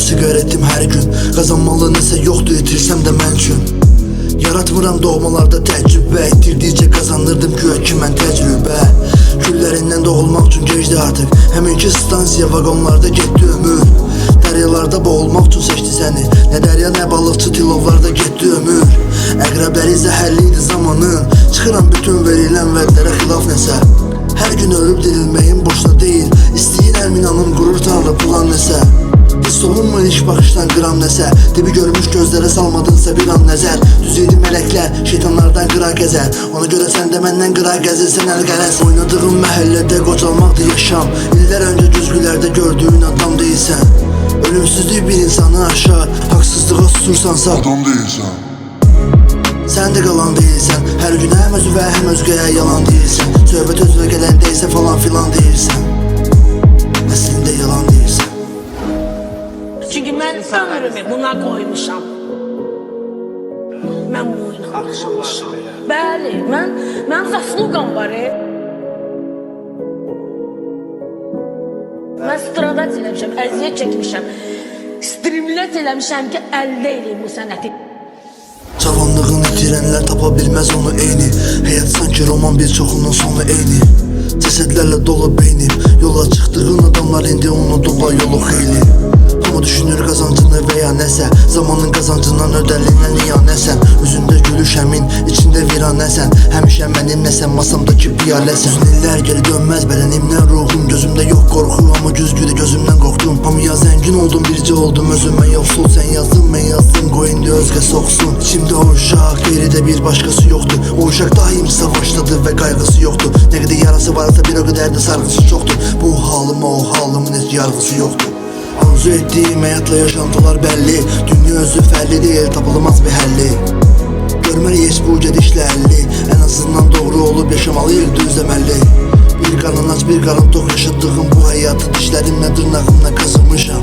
siqaretim hər gün. Qazanmalı nəsə yoxdur, itirsəm də mən üçün. Yaratmıram doğmalarda təcrübə, itirdikcə qazanırdım güya ki mən təcrübə. Küllərindən doğulmaq üçün gecdi artıq. Həminki stansiya vaqonlarda getdi ömür. Dəryalarda boğulmaq üçün seçdi səni. Nə dərya nə balıqçı tilovlarda getdi ömür. Əqrəbləri zəhərli idi zamanın. Çıxıram bütün verilən vədlərə xilaf nəsə. Hər gün ölüb dirilməyin boşuna deyil. İstəyirəm inanım qurur tanrı plan nəsə. Hiss olunma ilk baxışdan qıram nəsə. Dibi görmüş gözlərə salmadınsa bir an nəzər. Düz idi mələklər, şeytanlardan qıra gəzər. Ona görə sən də məndən qıra gəzirsən əl qərəz. Oynadığım məhəllədə qocalmaqdır yaşam. İllər öncə güzgülərdə gördüyün adam deyilsən. Ölümsüzlük bir insanı aşar. Haqsızlığa susursansa adam deyilsən. Sən də qalan deyilsən. Hər gün həm özüvə həm özgəyə yalan deyilsən. Söhbət özünə gələndə isə falan filan deyilsən. Əslində yalan deyilsən. Çünki mən ömrümü buna qoymuşam. Mən bu oyuna alışmışam. Bəli, mən zaslugam var. Mən stradat eləmişəm, əziyyət çəkmişəm. Strimlət eləmişəm ki, əldə eləyim bu sənəti. Cavanlığını itirənlər tapa bilməz onu eyni. Həyat sanki roman, bir çoxunun sonu eyni. Cəsədlərlə dolu beynim. Yola çıxdığın adamlar indi unudublar yolu xeyli. Hamı düşünür qazancını və ya nəsə. Zamanın qazancından ödəlinən iyanəsən. Üzündə gülüş həmin, içində viranəsən. Həmişə mənim nəsən, masamdakı piyaləsən. Uzun illər geri dönməz bədənimdən ruhum. Gözümdə yox qorxu, amma güzgüdə gözümdən qorxdum. Hamıya zəngin oldum, bircə oldum özümə yoxsul. Sən yazdın, mən yazdım, qoy indi özgə soxsun. İçimdə o uşaq, geridə bir başqası yoxdur. O uşaq daim savaşdadır və qayğısı yoxdur. Nə qədər yarası varsa bir o qədər də sarğısı çoxdur. Bu halıma o halımın heç yarğısı yoxdur. Arzu etdiyim həyatla yaşantılar bəlli. Dünya özü fərli deyil, tapılmaz bir həlli. Görməli heç bu gedişlə əlli. Ən azından doğru olub yaşamalıyıq düzləməli. Bir qarın aç, bir qarın tox yaşadığım bu həyatı dişlərimlə, dırnağımla qazımışam.